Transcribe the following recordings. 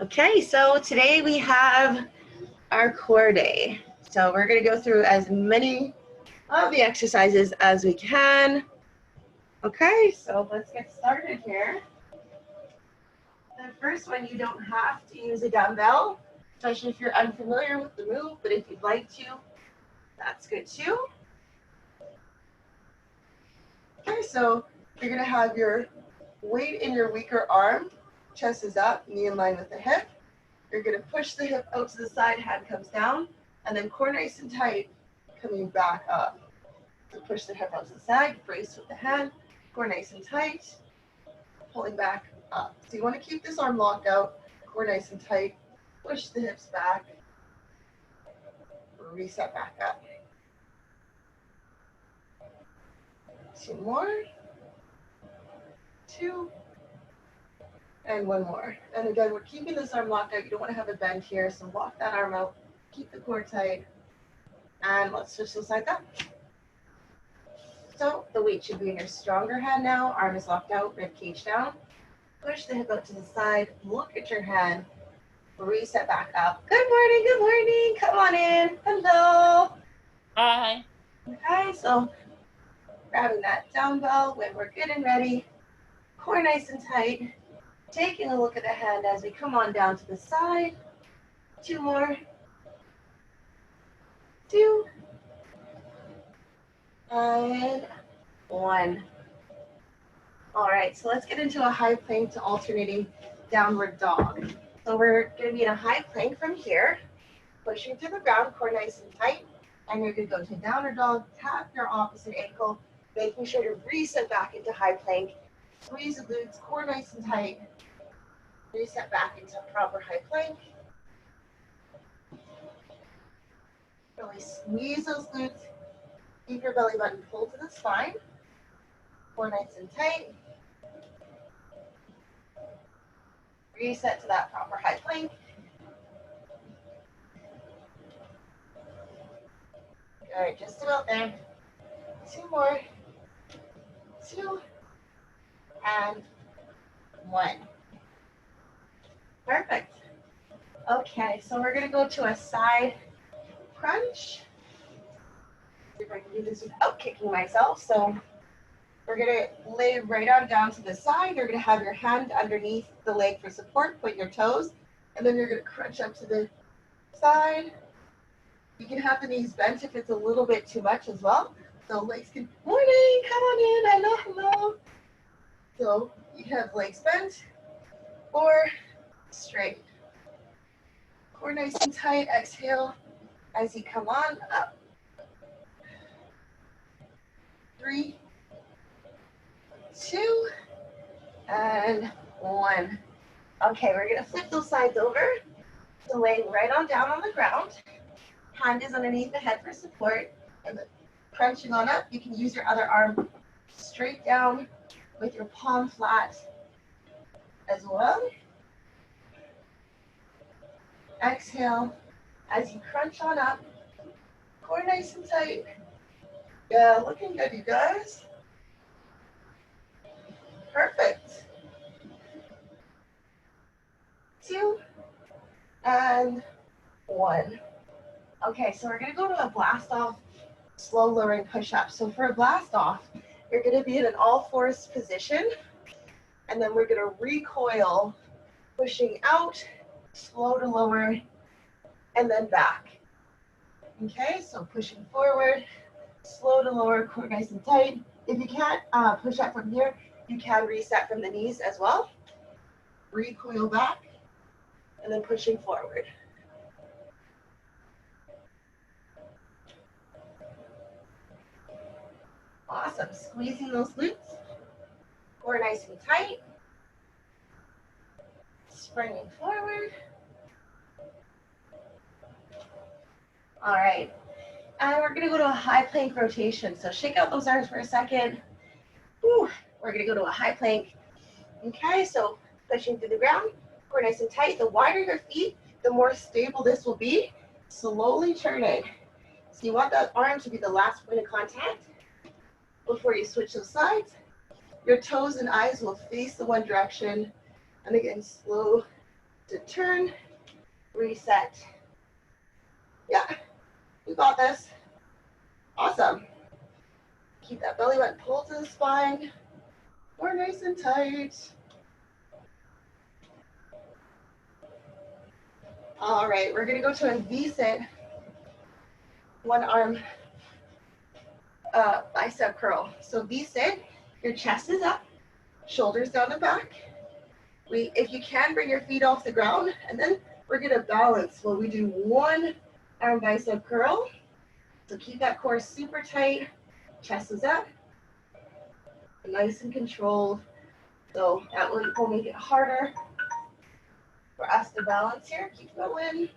Okay, so today we have our core day. So we're going to go through as many of the exercises as we can. Okay, so let's get started here. The first one, you don't have to use a dumbbell, especially if you're unfamiliar with the move, but if you'd like to, that's good too. Okay, so you're going to have your weight in your weaker arm, chest is up, knee in line with the hip. You're going to push the hip out to the side, hand comes down, and then core nice and tight, coming back up. So push the hip out to the side, brace with the hand, core nice and tight, pulling back up. So you want to keep this arm locked out, core nice and tight, push the hips back, reset back up. 2 more, 2, and 1 more. And again, we're keeping this arm locked out. You don't want to have a bend here, so lock that arm out, keep the core tight, and let's switch to the side up. So the weight should be in your stronger hand now, arm is locked out, rib cage down. Push the hip out to the side, look at your hand, reset back up. Good morning, come on in, hello. Hi. Okay, so grabbing that dumbbell when we're good and ready, core nice and tight, taking a look at the hand as we come on down to the side. 2 more, 2, and 1. All right, so let's get into a high plank to alternating downward dog. So we're going to be in a high plank from here, pushing through the ground, core nice and tight, and you're going to go to downward dog, tap your opposite ankle, making sure to reset back into high plank, squeeze the glutes, core nice and tight, reset back into proper high plank. Really squeeze those glutes, keep your belly button pulled to the spine, core nice and tight. Reset to that proper high plank. All right, just about there. 2 more, 2, and 1. Perfect. Okay, so we're gonna go to a side crunch. See if I can do this without kicking myself. So we're gonna lay right on down to the side. You're gonna have your hand underneath the leg for support, point your toes, and then you're gonna crunch up to the side. You can have the knees bent if it's a little bit too much as well. So legs can, morning, come on in, hello. So you can have legs bent or straight. Core nice and tight, exhale as you come on up. 3, 2, and 1. Okay, we're gonna flip those sides over. So laying right on down on the ground. Hand is underneath the head for support. And then crunching on up, you can use your other arm straight down with your palm flat as well. Exhale as you crunch on up. Core nice and tight. Yeah, looking good, you guys. Perfect. 2, and 1. Okay, so we're gonna go to a blast off, slow lowering push-up. So for a blast off, you're gonna be in an all fours position, and then we're gonna recoil, pushing out, slow to lower, and then back. Okay, so pushing forward, slow to lower, core nice and tight. If you can't push up from here, you can reset from the knees as well. Recoil back, and then pushing forward. Awesome, squeezing those glutes, core nice and tight. Springing forward. All right, and we're gonna go to a high plank rotation. So shake out those arms for a second. Whew. We're gonna go to a high plank. Okay, so pushing through the ground, core nice and tight. The wider your feet, the more stable this will be. Slowly turning. So you want that arm to be the last point of contact before you switch those sides. Your toes and eyes will face the one direction. And again, slow to turn, reset. Yeah, you got this. Awesome. Keep that belly button pulled to the spine. More nice and tight. All right, we're gonna go to a V-sit. One arm bicep curl. So V-sit, your chest is up, shoulders down and back. If you can, bring your feet off the ground, and then we're gonna balance while we do one arm bicep curl. So keep that core super tight, chest is up, nice and controlled. So that will make it harder for us to balance here. Keep going.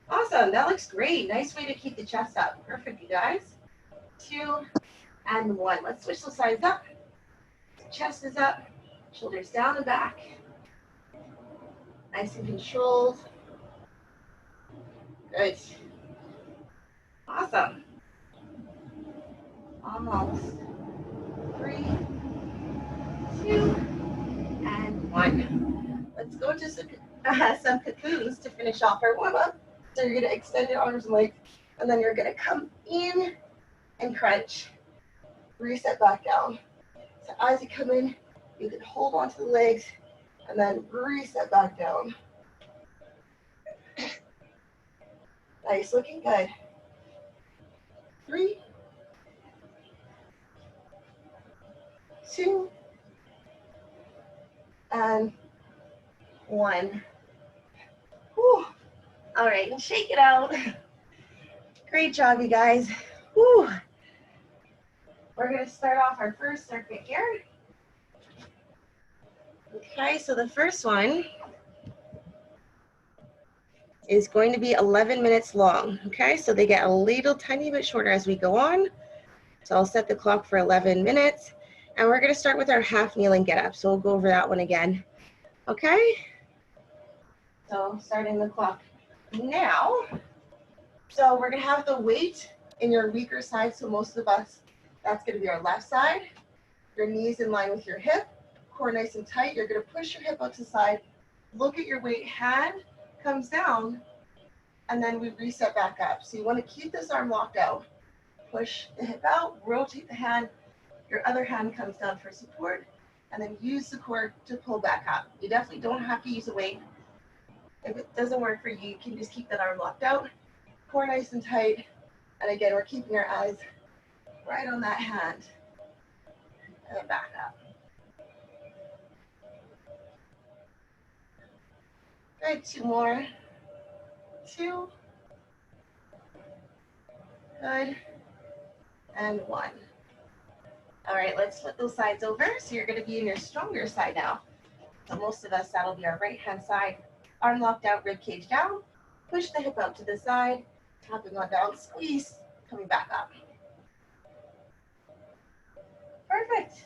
Awesome, that looks great. Nice way to keep the chest up. Perfect, you guys. 2 and 1. Let's switch the sides up. Chest is up, shoulders down and back. Nice and controlled. Good. Awesome. Almost. 3, 2, and 1. Let's go to some cocoons to finish off our warm-up. So you're going to extend your arms and legs, and then you're going to come in and crunch. Reset back down. So as you come in, you can hold onto the legs, and then reset back down. Nice, looking good. 3, 2, and 1. Whew. All right, and shake it out. Great job, you guys. Whew. We're going to start off our first circuit here. Okay, so the first one is going to be 11 minutes long. Okay, so they get a little tiny bit shorter as we go on. So I'll set the clock for 11 minutes. And we're going to start with our half kneeling get up. So we'll go over that one again. Okay, so starting the clock now. So we're going to have the weight in your weaker side. So most of us, that's going to be our left side. Your knees in line with your hip, core nice and tight. You're going to push your hip out to the side. Look at your weight, hand comes down, and then we reset back up. So you want to keep this arm locked out. Push the hip out, rotate the hand. Your other hand comes down for support, and then use the core to pull back up. You definitely don't have to use a weight. If it doesn't work for you, you can just keep that arm locked out. Core nice and tight. And again, we're keeping our eyes right on that hand. And then back up. Good, 2 more. 2. Good. And 1. All right, let's flip those sides over. So you're going to be in your stronger side now. So most of us, that'll be our right hand side. Arm locked out, rib cage down. Push the hip out to the side. Tapping on down, squeeze, coming back up. Perfect.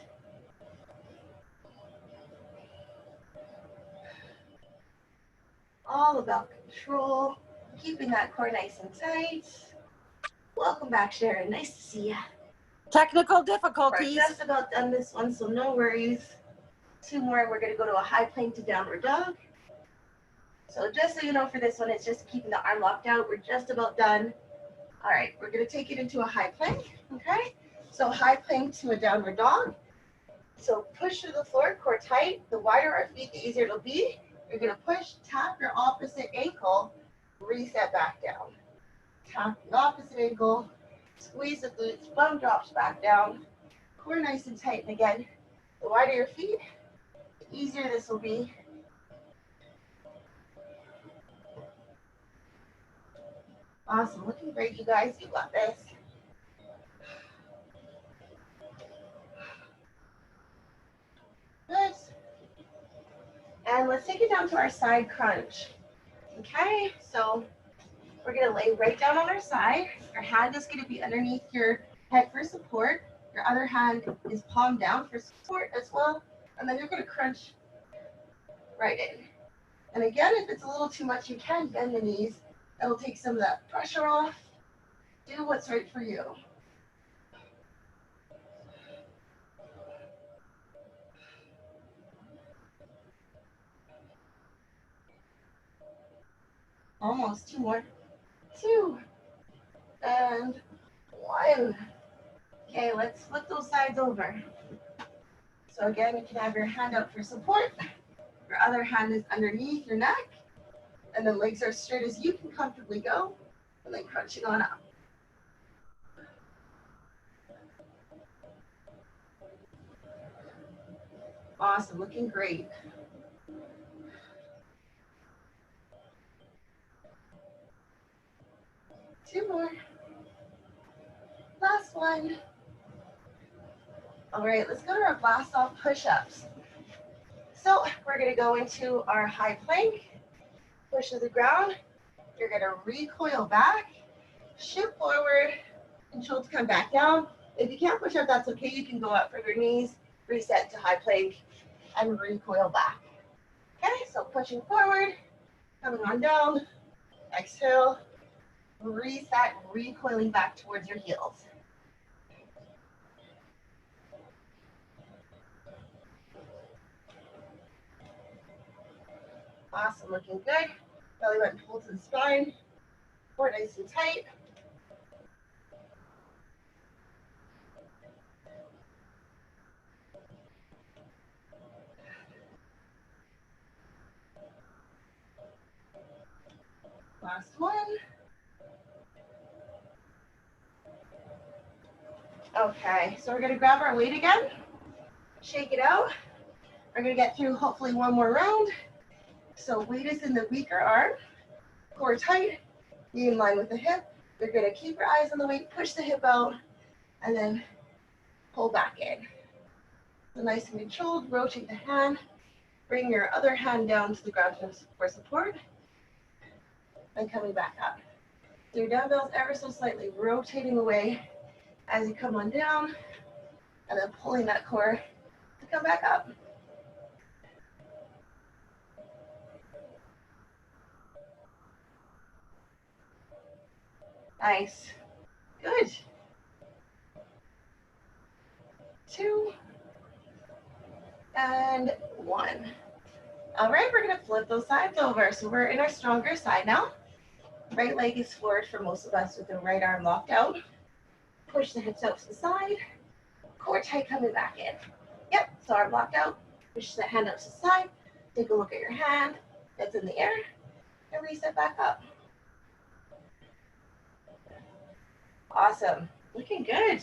All about control, keeping that core nice and tight. Welcome back, Sharon. Nice to see you. Technical difficulties. We're just about done this one, so no worries. 2 more. We're going to go to a high plank to downward dog. So just so you know, for this one, it's just keeping the arm locked out. We're just about done. All right, we're going to take it into a high plank. Okay, so high plank to a downward dog. So push to the floor, core tight. The wider our feet, the easier it'll be. You're going to push, tap your opposite ankle, reset back down. Tap the opposite ankle, squeeze the glutes, bum drops back down. Core nice and tight. And again, the wider your feet, the easier this will be. Awesome. Looking great, you guys. You got this. Good. And let's take it down to our side crunch. Okay, so we're going to lay right down on our side. Your hand is going to be underneath your head for support. Your other hand is palm down for support as well. And then you're going to crunch right in. And again, if it's a little too much, you can bend the knees. That'll take some of that pressure off. Do what's right for you. Almost. Two more. Two. And one. Okay, let's flip those sides over. So again, you can have your hand out for support. Your other hand is underneath your neck. And then legs are straight as you can comfortably go. And then crunching on up. Awesome, looking great. Two more. Last one. All right, let's go to our blast off push-ups. So we're gonna go into our high plank, push to the ground. You're gonna recoil back, shift forward, control to come back down. If you can't push up, that's okay. You can go up for your knees, reset to high plank, and recoil back. Okay, so pushing forward, coming on down, exhale, reset, recoiling back towards your heels. Awesome, looking good. Belly button pull to the spine, core nice and tight. Last one. Okay, so we're gonna grab our weight again, shake it out. We're gonna get through hopefully one more round. So weight is in the weaker arm, core tight, knee in line with the hip. You're gonna keep your eyes on the weight, push the hip out, and then pull back in. So nice and controlled, rotate the hand, bring your other hand down to the ground for support, and coming back up. So your dumbbells ever so slightly rotating away as you come on down, and then pulling that core to come back up. Nice. Good. 2 and 1. All right, we're gonna flip those sides over. So we're in our stronger side now. Right leg is forward for most of us with the right arm locked out. Push the hips out to the side. Core tight coming back in. Yep, so arm locked out. Push the hand out to the side. Take a look at your hand that's in the air and reset back up. Awesome. Looking good.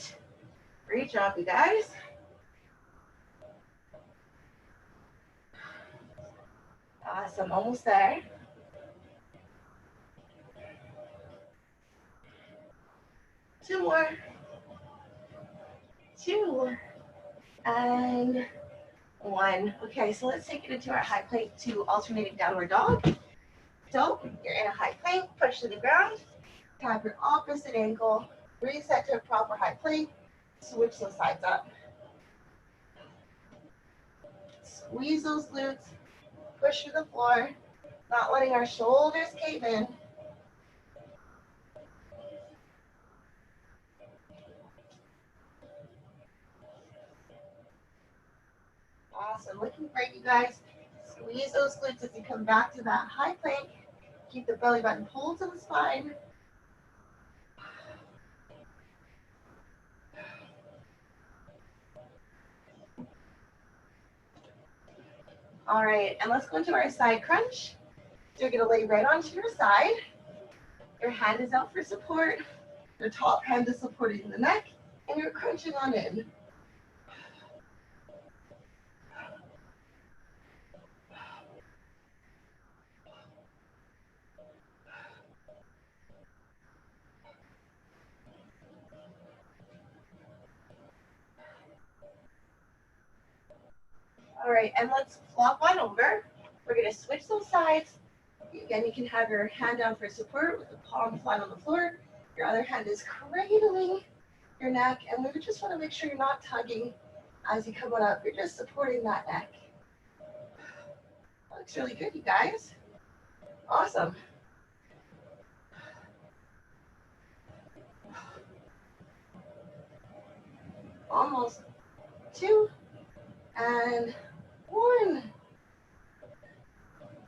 Great job, you guys. Awesome. Almost there. Two more. 2 and 1. Okay, so let's take it into our high plank to alternating downward dog. So you're in a high plank, push to the ground, tap your opposite ankle, reset to a proper high plank, switch those sides up. Squeeze those glutes, push to the floor, not letting our shoulders cave in. Awesome, looking great, you guys. Squeeze those glutes as you come back to that high plank. Keep the belly button pulled to the spine. All right, and let's go into our side crunch. So you're gonna lay right onto your side. Your hand is out for support. Your top hand is supporting the neck, and you're crunching on in. All right, and let's flop on over. We're gonna switch those sides. Again, you can have your hand down for support with the palm flat on the floor. Your other hand is cradling your neck, and we just wanna make sure you're not tugging as you come on up. You're just supporting that neck. That looks really good, you guys. Awesome. Almost 2 and 1.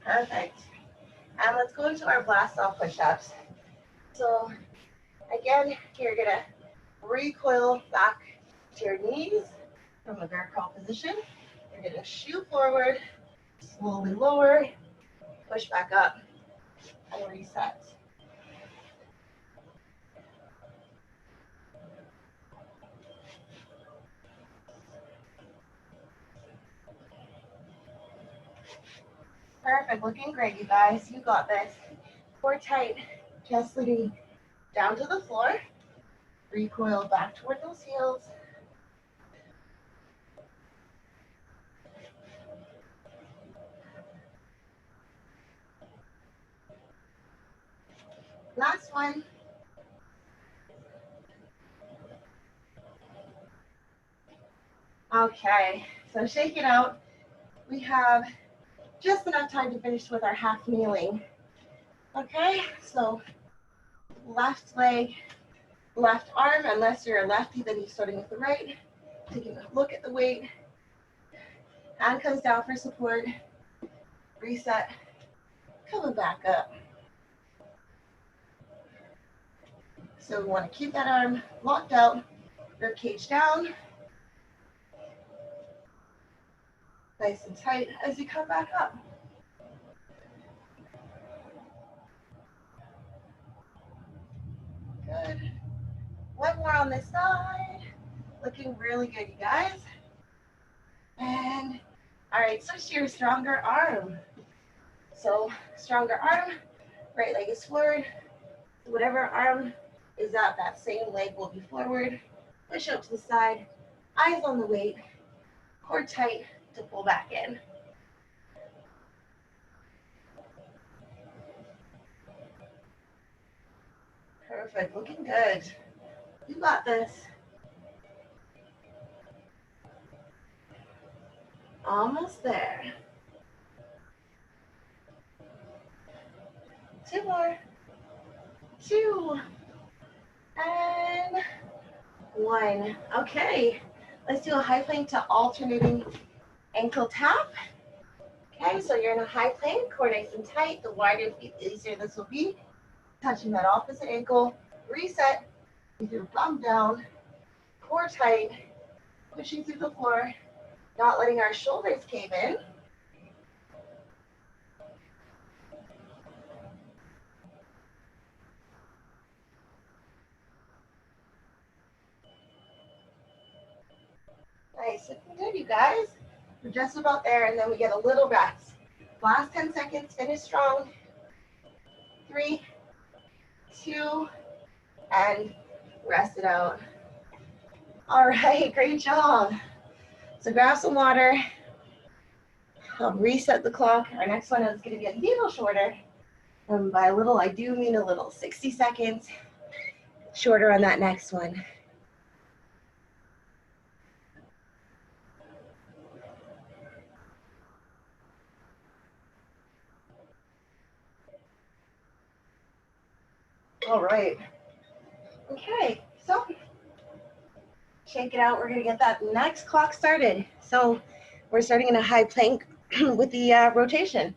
Perfect. And let's go into our blast off push-ups. So again, you're gonna recoil back to your knees from a bear crawl position. You're gonna shoot forward, slowly lower, push back up, and reset. Perfect, looking great, you guys. You got this. Core tight, chest leading down to the floor. Recoil back toward those heels. Last one. Okay, so shake it out. We have just enough time to finish with our half kneeling. Okay, so left leg, left arm, unless you're a lefty, then you're starting with the right. Taking a look at the weight. Hand comes down for support. Reset. Coming back up. So we want to keep that arm locked out, rib cage down. Nice and tight as you come back up. Good. One more on this side. Looking really good, you guys. And all right, switch to your stronger arm. So stronger arm, right leg is forward. Whatever arm is up, that same leg will be forward. Push up to the side, eyes on the weight, core tight to pull back in. Perfect, looking good. You got this. Almost there. Two more. Two. And one. Okay, let's do a high plank to alternating ankle tap. Okay, so you're in a high plank, core nice and tight. The wider, the easier this will be. Touching that opposite ankle. Reset with your thumb down, core tight, pushing through the floor, not letting our shoulders cave in. Nice, looking good, you guys. We're just about there, and then we get a little rest. Last 10 seconds, finish strong. 3, 2, and rest it out. All right, great job. So grab some water. I'll reset the clock. Our next one is going to be a little shorter. And by a little, I do mean a little. 60 seconds shorter on that next one. All right. Okay, so shake it out. We're going to get that next clock started. So we're starting in a high plank with the rotation.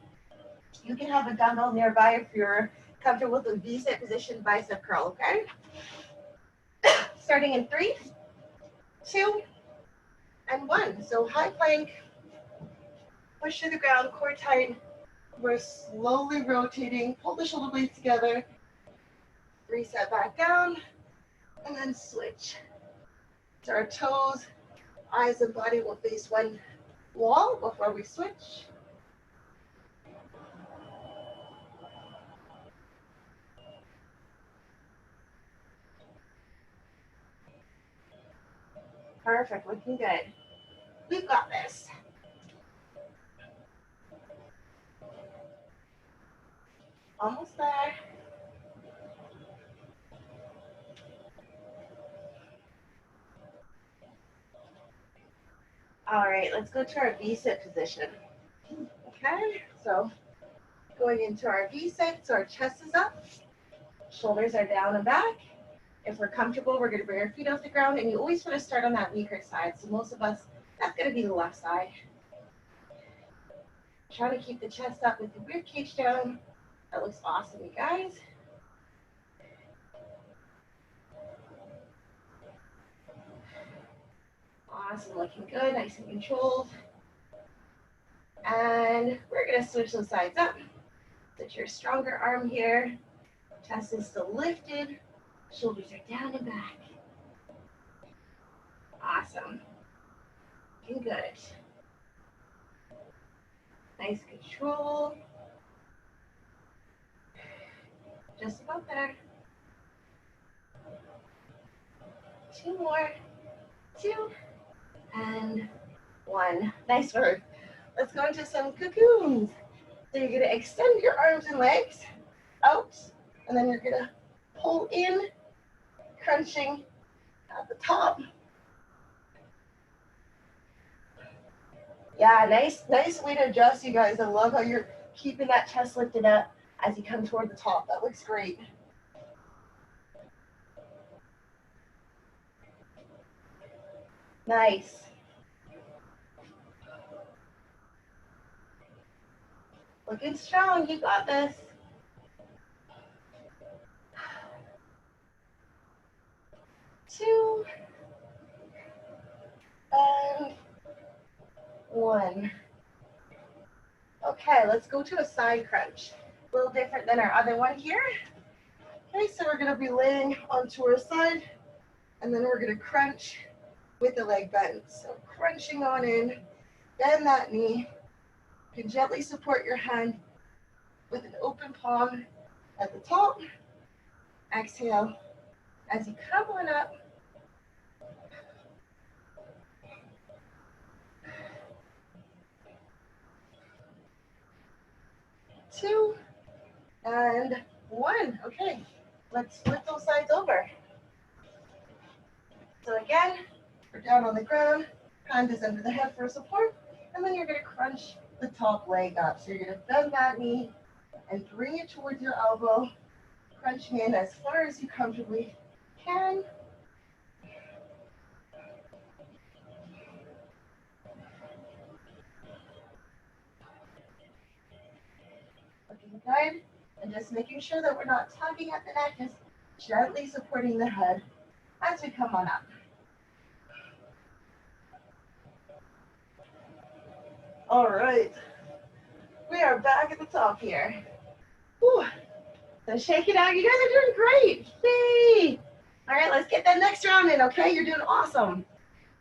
You can have a dumbbell nearby if you're comfortable with a V-sit position bicep curl, okay? Starting in 3, 2, and 1. So high plank, push to the ground, core tight. We're slowly rotating, pull the shoulder blades together, reset back down, and then switch. So our toes, eyes, and body will face one wall before we switch. Perfect, looking good. We've got this. Almost there. All right, let's go to our V-sit position. Okay, so going into our V-sit, so our chest is up, shoulders are down and back. If we're comfortable, we're going to bring our feet off the ground, and you always want to start on that weaker side. So most of us, that's going to be the left side. Try to keep the chest up with the rib cage down. That looks awesome, you guys. Awesome, looking good, nice and controlled. And we're gonna switch those sides up. Get your stronger arm here. Chest is still lifted. Shoulders are down and back. Awesome. Looking good. Nice control. Just about there. 2 more. 2 and 1. Nice work. Let's go into some cocoons. So you're going to extend your arms and legs out, and then you're going to pull in, crunching at the top. Yeah, nice way to adjust, you guys. I love how you're keeping that chest lifted up as you come toward the top. That looks great. Nice. Looking strong. You got this. Two and 1. Okay, let's go to a side crunch. A little different than our other one here. Okay, so we're going to be laying onto our side, and then we're going to crunch with the leg bend. So crunching on in, bend that knee. You can gently support your hand with an open palm at the top. Exhale as you come on up. Two and 1. Okay, let's flip those sides over. So again, we're down on the ground, hand is under the head for support, and then you're going to crunch the top leg up. So you're going to bend that knee and bring it towards your elbow, crunching in as far as you comfortably can. Looking good, and just making sure that we're not tugging at the neck, just gently supporting the head as we come on up. All right, we are back at the top here. Whew. So shake it out. You guys are doing great. Yay! All right, let's get that next round in, okay? You're doing awesome.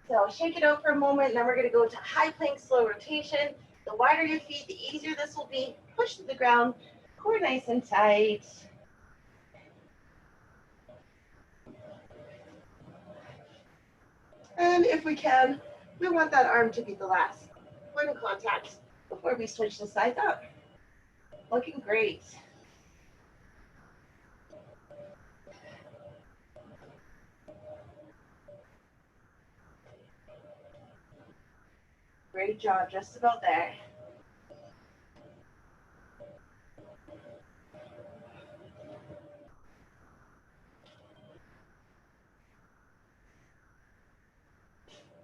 So shake it out for a moment, and then we're gonna go to high plank slow rotation. The wider your feet, the easier this will be. Push to the ground, core nice and tight. And if we can, we want that arm to be the last point of contact before we switch the sides up. Looking great. Great job, just about there.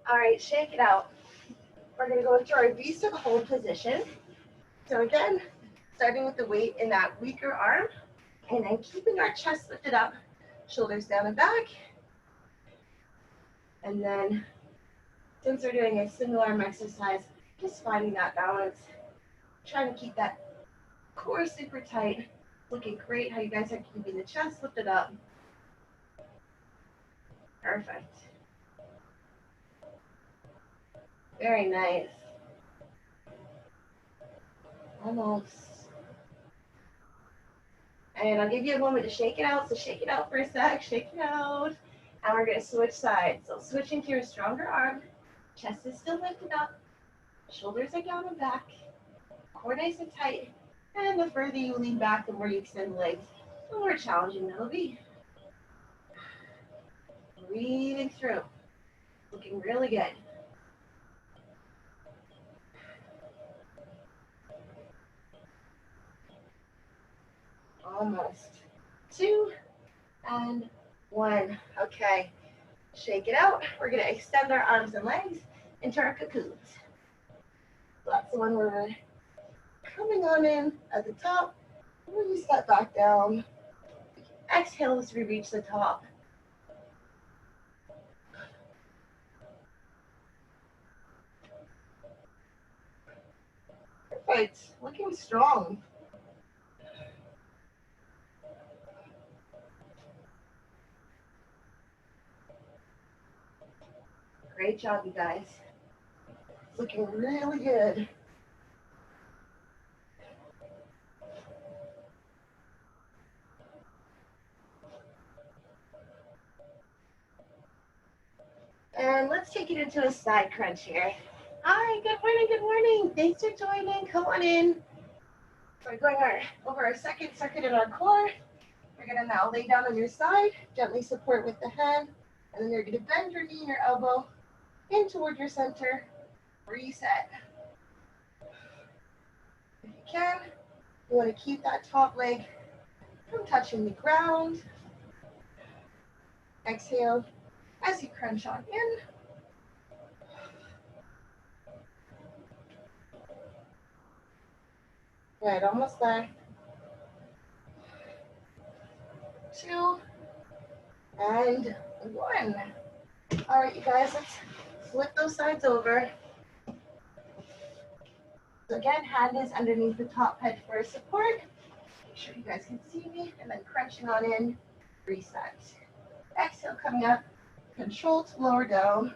All right, shake it out. We're gonna go into our V-stick hold position. So again, starting with the weight in that weaker arm, and then keeping our chest lifted up, shoulders down and back. And then, since we're doing a single arm exercise, just finding that balance, trying to keep that core super tight. Looking great how you guys are keeping the chest lifted up. Perfect. Very nice. Almost. And I'll give you a moment to shake it out. So shake it out for a sec. Shake it out. And we're going to switch sides. So switching to your stronger arm. Chest is still lifted up. Shoulders are down and back. Core nice and tight. And the further you lean back, the more you extend the legs, the more challenging that'll be. Breathing through. Looking really good. Almost. 2 and 1. Okay. Shake it out. We're going to extend our arms and legs into our cocoons. So that's the one where we're coming on in at the top, Release that back down. Exhale as we reach the top. Perfect. Looking strong. Great job, you guys. It's looking really good. And let's take it into a side crunch here. Hi, good morning, good morning. Thanks for joining. Come on in. We're going over our second circuit in our core. You're gonna now lay down on your side, gently support with the hand, and then you're gonna bend your knee and your elbow in toward your center. Reset. If you can, you wanna keep that top leg from touching the ground. Exhale as you crunch on in. Good, almost there. 2 and 1. All right, you guys, let's flip those sides over. So again, hand is underneath the top head for support. Make sure you guys can see me, and then crunching on in, reset. Exhale, coming up, control to lower down.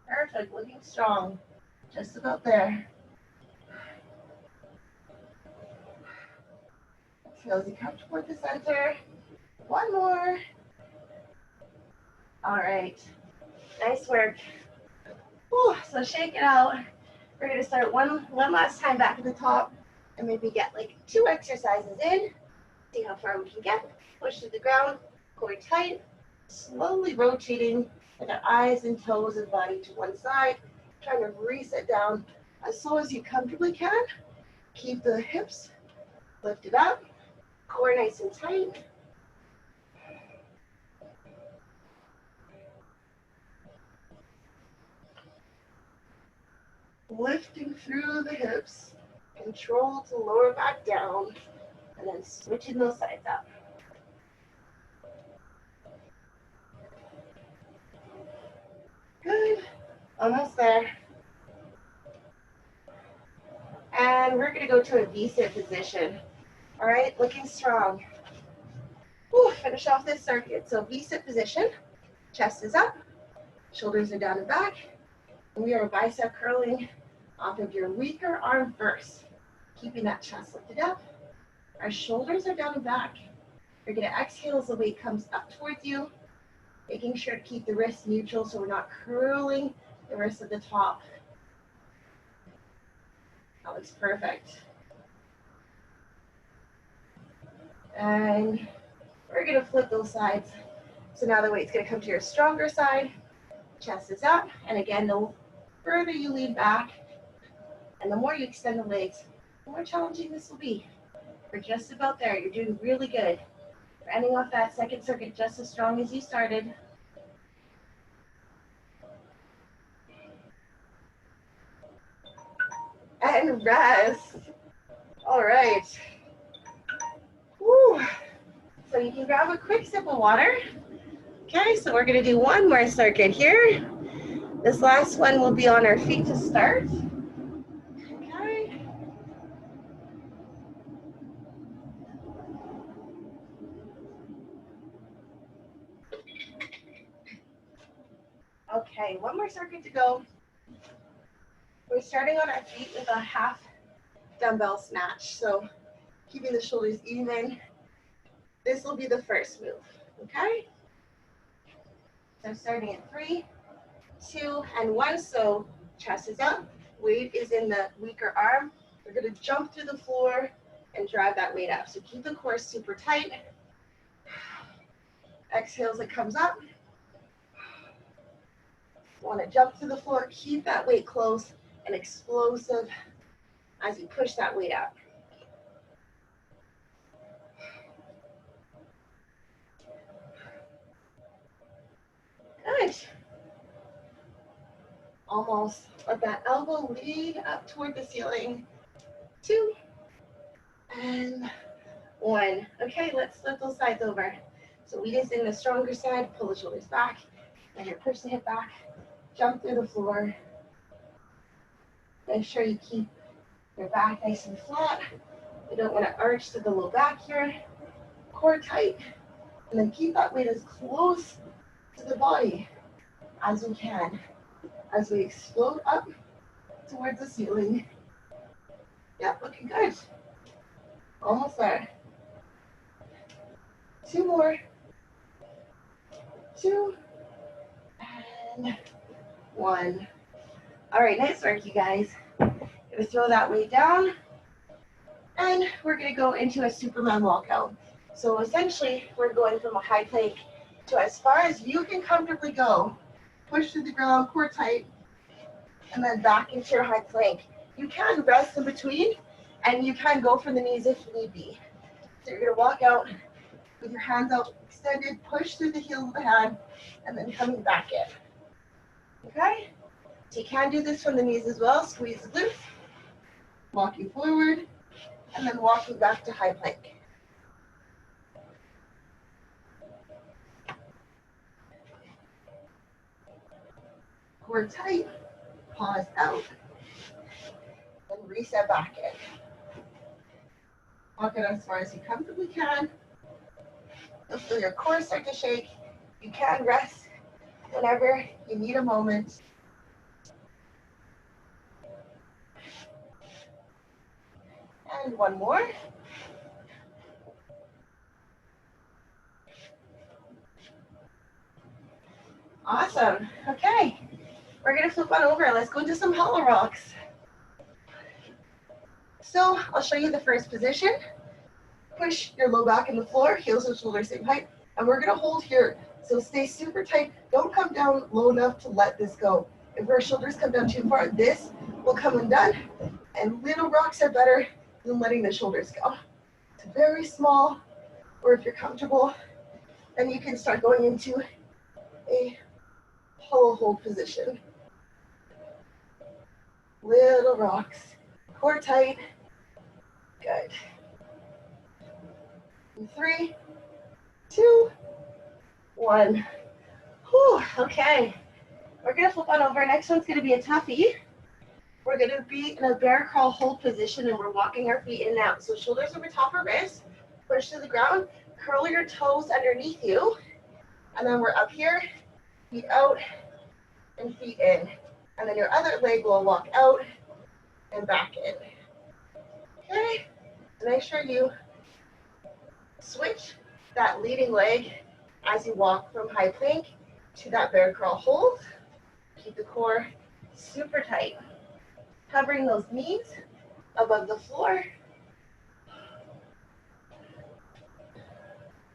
Perfect, looking strong. Just about there. Exhale as you come toward the center. One more. All right, nice work. Whew, so shake it out. We're gonna start one last time back at the top and maybe get like 2 exercises in. See how far we can get. Push to the ground, core tight, slowly rotating with our eyes and toes and body to one side, trying to reset down as slow as you comfortably can. Keep the hips lifted up, core nice and tight. Lifting through the hips, control to lower back down, and then switching those sides up. Good, almost there. And we're gonna go to a V-sit position. All right, looking strong. Whew, finish off this circuit. So V-sit position, chest is up, shoulders are down and back, and we are bicep curling off of your weaker arm first. Keeping that chest lifted up. Our shoulders are down and back. You're gonna exhale as the weight comes up towards you, making sure to keep the wrists neutral so we're not curling the wrists at the top. That looks perfect. And we're gonna flip those sides. So now the weight's gonna come to your stronger side, chest is up, and again, the further you lean back and the more you extend the legs, the more challenging this will be. We're just about there. You're doing really good. We're ending off that second circuit just as strong as you started. And rest. All right. Woo. So you can grab a quick sip of water. Okay, so we're gonna do one more circuit here. This last one will be on our feet to start. Okay. Okay, one more circuit to go. We're starting on our feet with a half dumbbell snatch. So keeping the shoulders even. This will be the first move, okay? So starting at 3, 2, and 1. So chest is up, weight is in the weaker arm. We're gonna jump through the floor and drive that weight up. So keep the core super tight. Exhale as it comes up. Wanna jump through the floor, keep that weight close and explosive as you push that weight up. Almost. Let that elbow lead up toward the ceiling. 2 and 1. Okay, let's flip those sides over. So lead is in the stronger side, pull the shoulders back, and you push the hip back, jump through the floor. Make sure you keep your back nice and flat. You don't want to arch to the low back here. Core tight, and then keep that weight as close to the body as we can as we explode up towards the ceiling. Yep, looking good. Almost there. 2 more. 2 and 1. All right, nice work, you guys. Gonna throw that weight down, and we're gonna go into a Superman walkout. So essentially, we're going from a high plank to as far as you can comfortably go. Push to the ground, core tight, and then back into your high plank. You can rest in between, and you can go for the knees if need be. So you're gonna walk out with your hands out extended, push through the heel of the hand, and then coming back in. Okay? So you can do this from the knees as well. Squeeze the glutes, walking forward, and then walking back to high plank. Core tight, pause out, and reset back in. Walk it as far as you comfortably can. You'll feel your core start to shake. You can rest whenever you need a moment. And 1 more. Awesome. Okay. We're going to flip on over. Let's go into some hollow rocks. So I'll show you the first position. Push your low back in the floor, heels and shoulders same height. And we're going to hold here. So stay super tight. Don't come down low enough to let this go. If our shoulders come down too far, this will come undone. And little rocks are better than letting the shoulders go. It's very small, or if you're comfortable, then you can start going into a hollow hold position. Little rocks, core tight. Good. And 3, 2, 1. Whew, okay. We're gonna flip on over. Next one's gonna be a toughie. We're gonna be in a bear crawl hold position, and we're walking our feet in and out. So shoulders over top of wrists, push to the ground, curl your toes underneath you, and then we're up here, feet out and feet in. And then your other leg will walk out and back in. Okay, make sure you switch that leading leg as you walk from high plank to that bear crawl hold. Keep the core super tight. Covering those knees above the floor.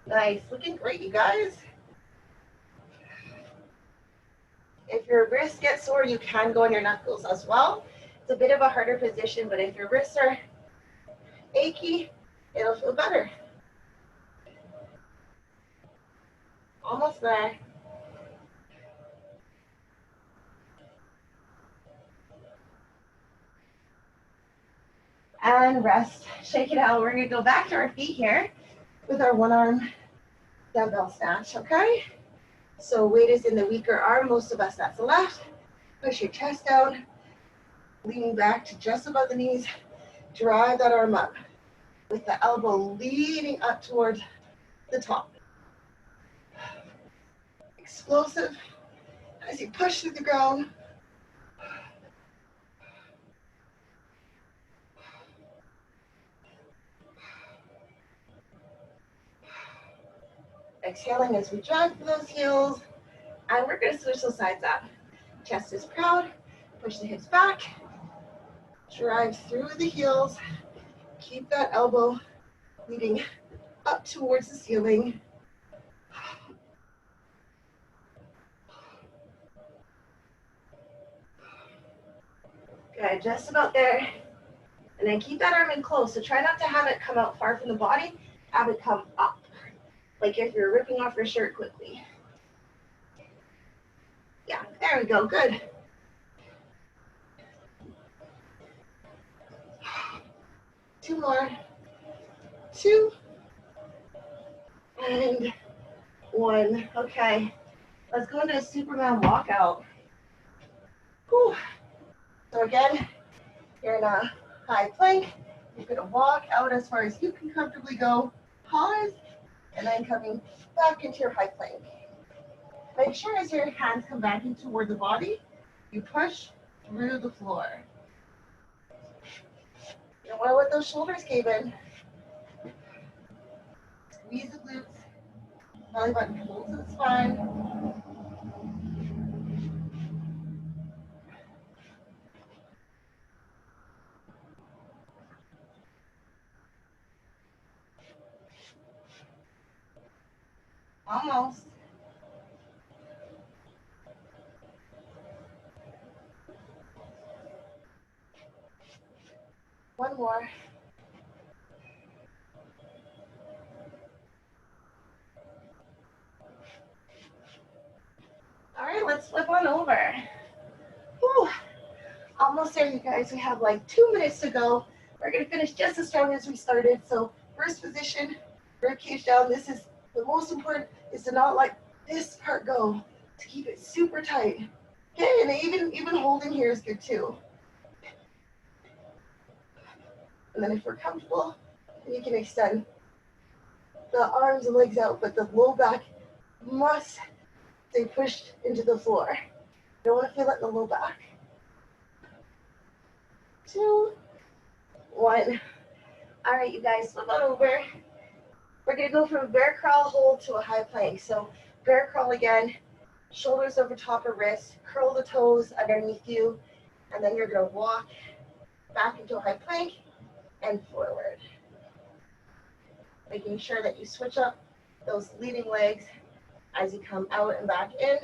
Nice, looking great, you guys. If your wrists get sore, you can go on your knuckles as well. It's a bit of a harder position, but if your wrists are achy, it'll feel better. Almost there. And rest, shake it out. We're gonna go back to our feet here with our 1-arm dumbbell snatch, okay? So weight is in the weaker arm, most of us that's the left. Push your chest down, leaning back to just above the knees. Drive that arm up with the elbow leading up towards the top. Explosive as you push through the ground. Exhaling as we drive through those heels. And we're going to switch those sides up. Chest is proud. Push the hips back. Drive through the heels. Keep that elbow leading up towards the ceiling. Good, just about there. And then keep that arm in close. So try not to have it come out far from the body. Have it come up. Like if you're ripping off your shirt quickly. Yeah, there we go, good. Two more. 2 and 1. Okay, let's go into a Superman walkout. Whew. So again, you're in a high plank. You're going to walk out as far as you can comfortably go. Pause, and then coming back into your high plank. Make sure as your hands come back in toward the body, you push through the floor. You don't want to let those shoulders cave in. Squeeze the glutes. Belly button pulls to the spine. Almost. One more. All right, let's flip on over. Whew. Almost there, you guys. We have like 2 minutes to go. We're going to finish just as strong as we started. So first position, rib cage down. This is the most important, is to not let this part go, to keep it super tight. Okay, and even holding here is good too. And then if we're comfortable, you can extend the arms and legs out, but the low back must stay pushed into the floor. You don't want to feel it in the low back. 2, 1. All right, you guys, flip on over. We're going to go from bear crawl hold to a high plank. So bear crawl again, shoulders over top of wrists, curl the toes underneath you, and then you're going to walk back into a high plank and forward. Making sure that you switch up those leading legs as you come out and back in.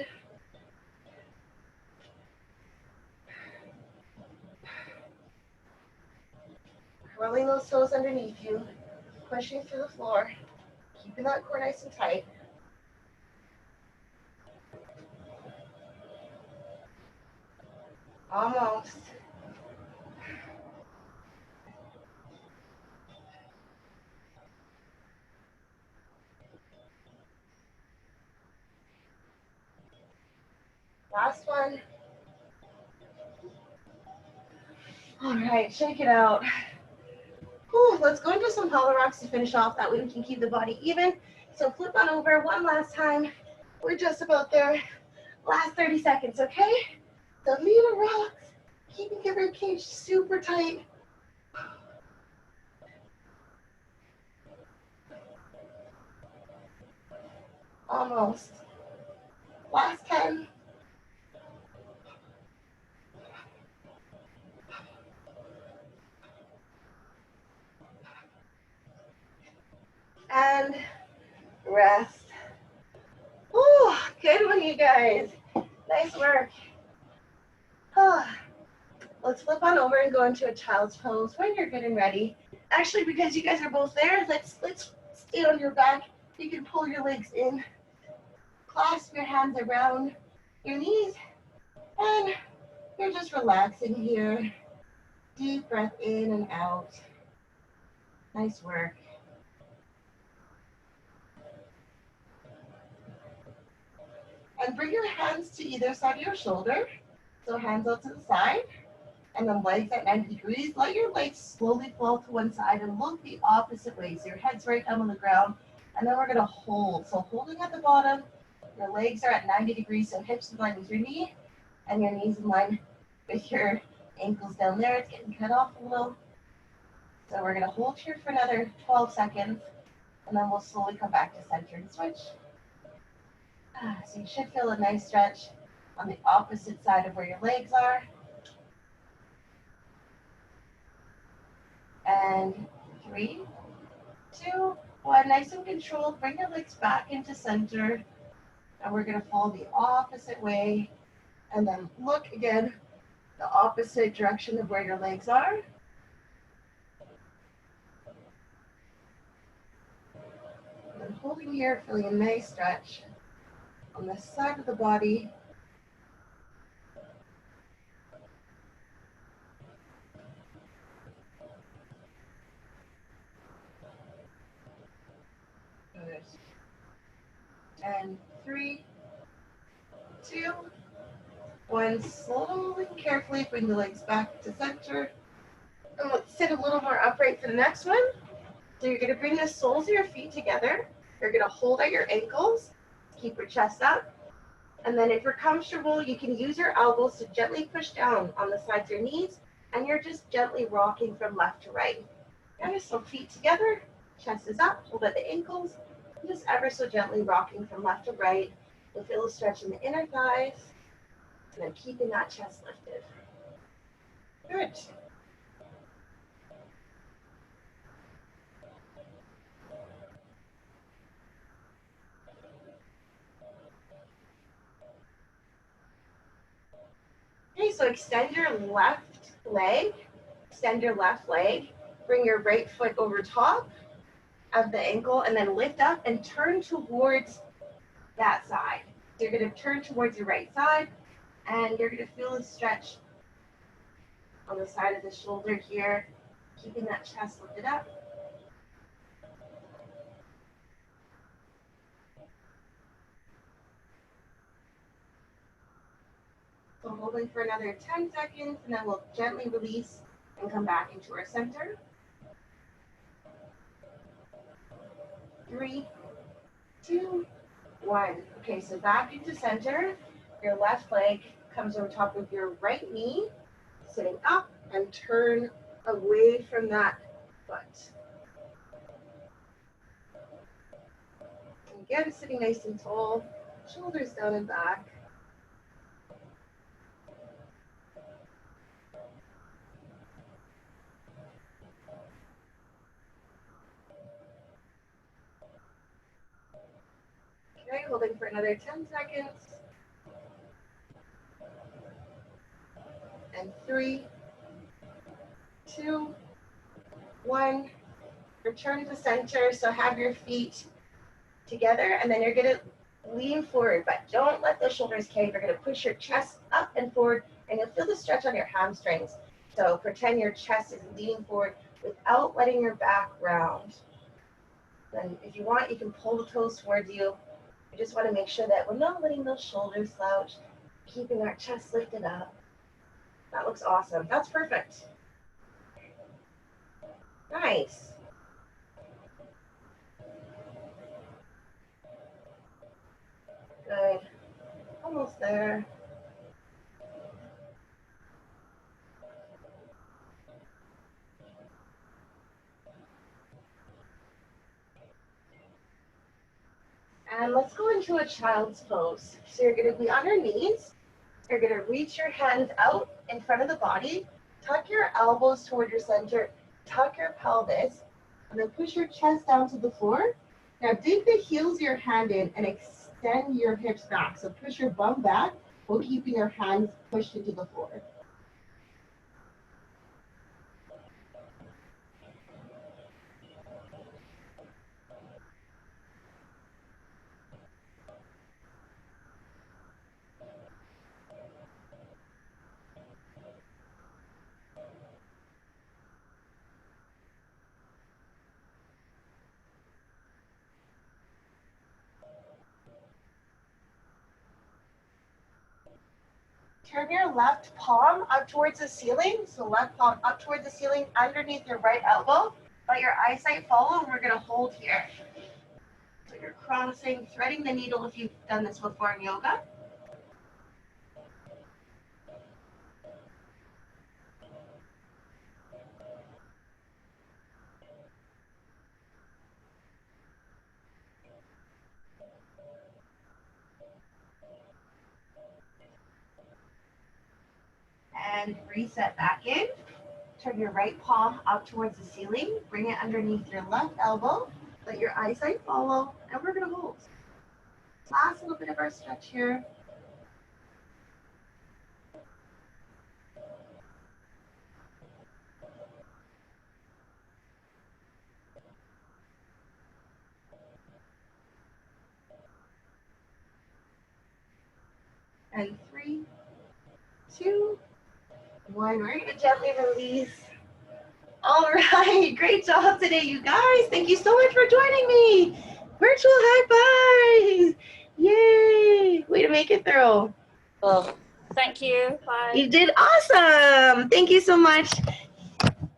Curling those toes underneath you, pushing through the floor, keeping that core nice and tight. Almost. Last one. All right, shake it out. Whew, let's go into some hollow rocks to finish off. That way we can keep the body even. So flip on over one last time. We're just about there. Last 30 seconds, okay? So lead the rocks, keeping your rib cage super tight. Almost. Last 10. And rest. Oh, good one, you guys. Nice work. Let's flip on over and go into a child's pose when you're good and ready. Actually, because you guys are both there, let's stay on your back. You can pull your legs in, clasp your hands around your knees, and you're just relaxing here. Deep breath in and out. Nice work. And bring your hands to either side of your shoulder. So hands out to the side, and then legs at 90 degrees. Let your legs slowly fall to one side and look the opposite way. So your head's right down on the ground, and then we're gonna hold. So holding at the bottom, your legs are at 90 degrees, so hips in line with your knee, and your knees in line with your ankles down there. It's getting cut off a little. So we're gonna hold here for another 12 seconds, and then we'll slowly come back to center and switch. So you should feel a nice stretch on the opposite side of where your legs are. And 3, 2, 1. Nice and controlled. Bring your legs back into center. And we're going to follow the opposite way. And then look again, the opposite direction of where your legs are. And holding here, feeling a nice stretch on the side of the body. And 3, 2, 1. Slowly, carefully bring the legs back to center. And let's sit a little more upright for the next one. So you're going to bring the soles of your feet together. You're going to hold at your ankles. Keep your chest up. And then if you're comfortable, you can use your elbows to gently push down on the sides of your knees. And you're just gently rocking from left to right. Okay, so feet together, chest is up, hold at the ankles. Just ever so gently rocking from left to right. You'll feel a stretch in the inner thighs. And then keeping that chest lifted. Good. Okay, so extend your left leg. Extend your left leg. Bring your right foot over top of the ankle and then lift up and turn towards that side. So you're going to turn towards your right side and you're going to feel a stretch on the side of the shoulder here, keeping that chest lifted up. So holding for another 10 seconds and then we'll gently release and come back into our center. 3, 2, 1. Okay, so back into center. Your left leg comes over top of your right knee, sitting up and turn away from that foot. Again, sitting nice and tall, shoulders down and back. Okay, holding for another 10 seconds. And 3, 2, 1. Return to center. So have your feet together and then you're going to lean forward, but don't let those shoulders cave. You're going to push your chest up and forward and you'll feel the stretch on your hamstrings. So pretend your chest is leaning forward without letting your back round. Then if you want, you can pull the toes towards you. You just want to make sure that we're not letting those shoulders slouch, keeping our chest lifted up. That looks awesome. That's perfect. Nice. Good. Almost there. And let's go into a child's pose. So you're going to be on your knees. You're going to reach your hands out in front of the body. Tuck your elbows toward your center. Tuck your pelvis. And then push your chest down to the floor. Now dig the heels of your hand in and extend your hips back. So push your bum back while keeping your hands pushed into the floor. Turn your left palm up towards the ceiling. So left palm up towards the ceiling underneath your right elbow. Let your eyesight follow and we're going to hold here. So you're crossing, threading the needle if you've done this before in yoga. And reset back in. Turn your right palm up towards the ceiling. Bring it underneath your left elbow. Let your eyesight follow. And we're going to hold. Last little bit of our stretch here. And 3, 2, 1. We're going to gently release. All right. Great job today, you guys. Thank you so much for joining me. Virtual high fives. Yay. Way to make it through. Well, thank you. Bye. You did awesome. Thank you so much.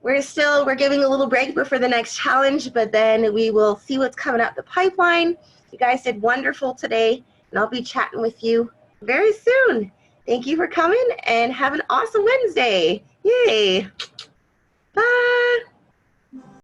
We're giving a little break before the next challenge, but then we will see what's coming up the pipeline. You guys did wonderful today, and I'll be chatting with you very soon. Thank you for coming, and have an awesome Wednesday. Yay. Bye.